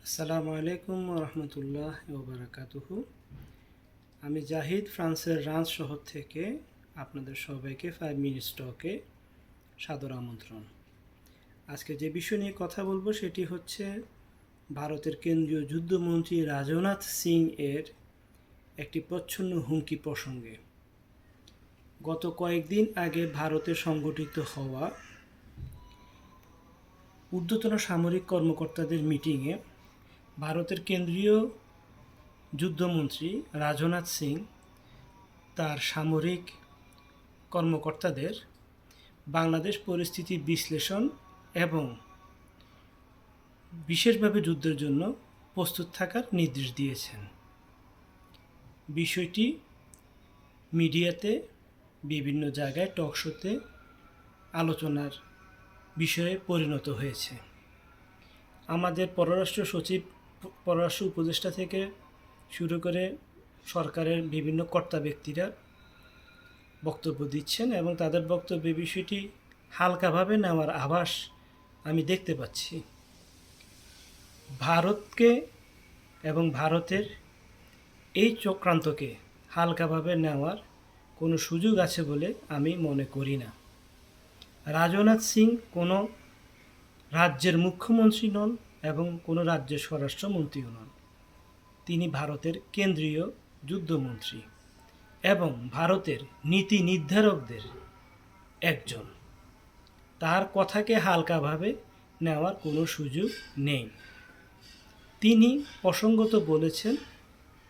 আসসালামু আলাইকুম রহমতুল্লাহ ওবরাকাতুহু। আমি জাহিদ ফ্রান্সের রাঞ্চ শহর থেকে আপনাদের সবাইকে 5 মিনিট টকে সাদর আমন্ত্রণ। আজকে যে বিষয় নিয়ে কথা বলবো সেটি হচ্ছে ভারতের কেন্দ্রীয় যুদ্ধমন্ত্রী রাজনাথ সিং এর একটি প্রচ্ছন্ন হুমকি প্রসঙ্গে। গত কয়েকদিন আগে ভারতে সংগঠিত হওয়া ঊর্ধ্বতন সামরিক কর্মকর্তাদের মিটিংয়ে ভারতের কেন্দ্রীয় যুদ্ধমন্ত্রী রাজনাথ সিং তার সামরিক কর্মকর্তাদের বাংলাদেশ পরিস্থিতি বিশ্লেষণ এবং বিশেষভাবে যুদ্ধের জন্য প্রস্তুত থাকার নির্দেশ দিয়েছেন। বিষয়টি মিডিয়াতে বিভিন্ন জায়গায় টক শোতে আলোচনার বিষয়ে পরিণত হয়েছে। আমাদের পররাষ্ট্র সচিব, পররাষ্ট্র উপদেষ্টা থেকে শুরু করে সরকারের বিভিন্ন কর্তা ব্যক্তিরা বক্তব্য দিচ্ছেন এবং তাদের বক্তব্যে বিষয়টি হালকাভাবে নেওয়ার আভাস আমি দেখতে পাচ্ছি। ভারতকে এবং ভারতের এই চক্রান্তকে হালকাভাবে নেওয়ার কোনো সুযোগ আছে বলে আমি মনে করি না। রাজনাথ সিং কোনো রাজ্যের মুখ্যমন্ত্রী নন এবং কোনো রাজ্যের স্বরাষ্ট্রমন্ত্রীও নন। তিনি ভারতের কেন্দ্রীয় যুদ্ধমন্ত্রী এবং ভারতের নীতি নির্ধারকদের একজন। তার কথাকে হালকাভাবে নেওয়ার কোনো সুযোগ নেই। তিনি প্রসঙ্গত বলেছেন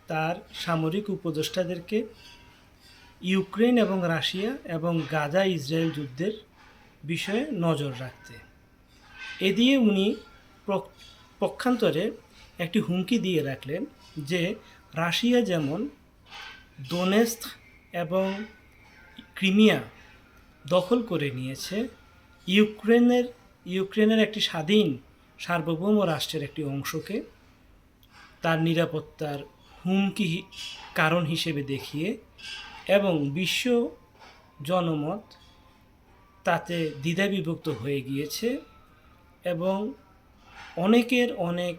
তার সামরিক উপদেষ্টাদেরকে ইউক্রেন এবং রাশিয়া এবং গাজা ইসরায়েল যুদ্ধের বিষয়ে নজর রাখতে। এ দিয়ে উনি পক্ষান্তরে একটি হুমকি দিয়ে রাখলেন যে রাশিয়া যেমন দোনেস্ক এবং ক্রিমিয়া দখল করে নিয়েছে, ইউক্রেনের একটি স্বাধীন সার্বভৌম রাষ্ট্রের একটি অংশকে তার নিরাপত্তার হুমকি কারণ হিসেবে দেখিয়ে এবং বিশ্ব জনমত তাতে দ্বিধাবিভক্ত হয়ে গিয়েছে এবং অনেকের অনেক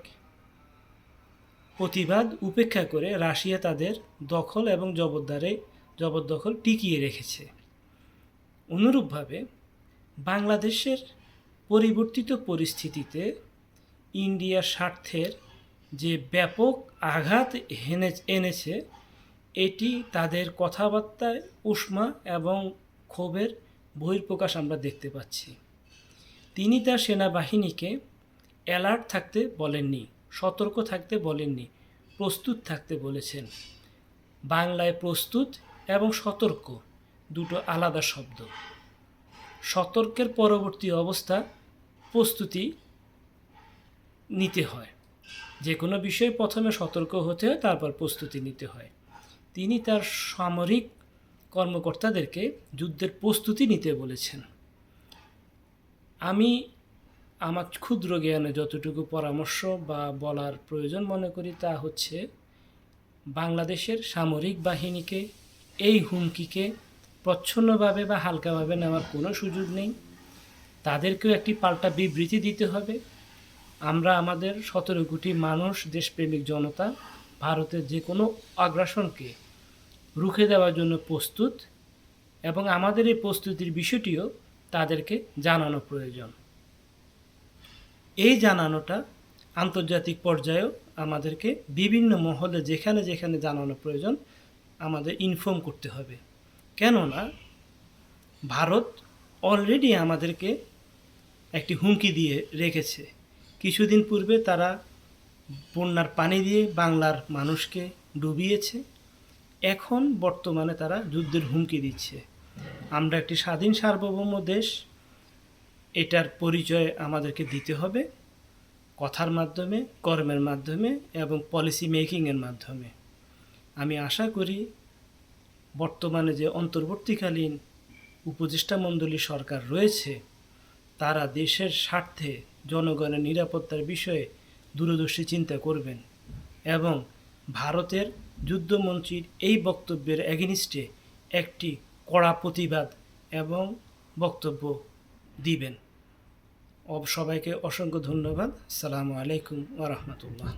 প্রতিবাদ উপেক্ষা করে রাশিয়া তাদের দখল এবং জবরদখল টিকিয়ে রেখেছে। অনুরূপভাবে বাংলাদেশের পরিবর্তিত পরিস্থিতিতে ইন্ডিয়ার স্বার্থের যে ব্যাপক আঘাত এনেছে, এটি তাদের কথাবার্তায় উষ্মা এবং ক্ষোভের বহিঃপ্রকাশ আমরা দেখতে পাচ্ছি। তিনি তার সেনাবাহিনীকে অ্যালার্ট থাকতে বলেননি, সতর্ক থাকতে বলেননি, প্রস্তুত থাকতে বলেছেন। বাংলায় প্রস্তুত এবং সতর্ক দুটো আলাদা শব্দ। সতর্কের পরবর্তী অবস্থা প্রস্তুতি নিতে হয়। যে কোনো বিষয়ে প্রথমে সতর্ক হতে হয়, তারপর প্রস্তুতি নিতে হয়। তিনি তার সামরিক কর্মকর্তাদেরকে যুদ্ধের প্রস্তুতি নিতে বলেছেন। আমি আমার ক্ষুদ্র জ্ঞানে যতটুকু পরামর্শ বা বলার প্রয়োজন মনে করি তা হচ্ছে, বাংলাদেশের সামরিক বাহিনীকে এই হুমকিকে প্রচ্ছন্নভাবে বা হালকাভাবে নেওয়ার কোনো সুযোগ নেই। তাদেরকেও একটি পাল্টা বিবৃতি দিতে হবে। আমরা আমাদের 17 কোটি মানুষ, দেশপ্রেমিক জনতা ভারতের যে কোনো আগ্রাসনকে রুখে দেওয়ার জন্য প্রস্তুত এবং আমাদের এই প্রস্তুতির বিষয়টিও তাদেরকে জানানো প্রয়োজন। এই জানানোটা আন্তর্জাতিক পর্যায়েও আমাদেরকে বিভিন্ন মহলে যেখানে যেখানে জানানো প্রয়োজন আমাদের ইনফর্ম করতে হবে। কেননা ভারত অলরেডি আমাদেরকে একটি হুমকি দিয়ে রেখেছে। কিছুদিন পূর্বে তারা বন্যার পানি দিয়ে বাংলার মানুষকে ডুবিয়েছে। এখন বর্তমানে তারা যুদ্ধের হুমকি দিচ্ছে। আমরা একটি স্বাধীন সার্বভৌম দেশ, এটার পরিচয় আমাদেরকে দিতে হবে কথার মাধ্যমে, কর্মের মাধ্যমে এবং পলিসি মেকিংয়ের মাধ্যমে। আমি আশা করি বর্তমানে যে অন্তর্বর্তীকালীন উপদেষ্টা মণ্ডলী সরকার রয়েছে, তারা দেশের স্বার্থে জনগণের নিরাপত্তার বিষয়ে দূরদর্শী চিন্তা করবেন এবং ভারতের যুদ্ধমন্ত্রীর এই বক্তব্যের এগেনিস্টে একটি কড়া প্রতিবাদ এবং বক্তব্য দিবেন। সবাইকে অসংখ্য ধন্যবাদ। আসসালামু আলাইকুম ওয়া রাহমাতুল্লাহ।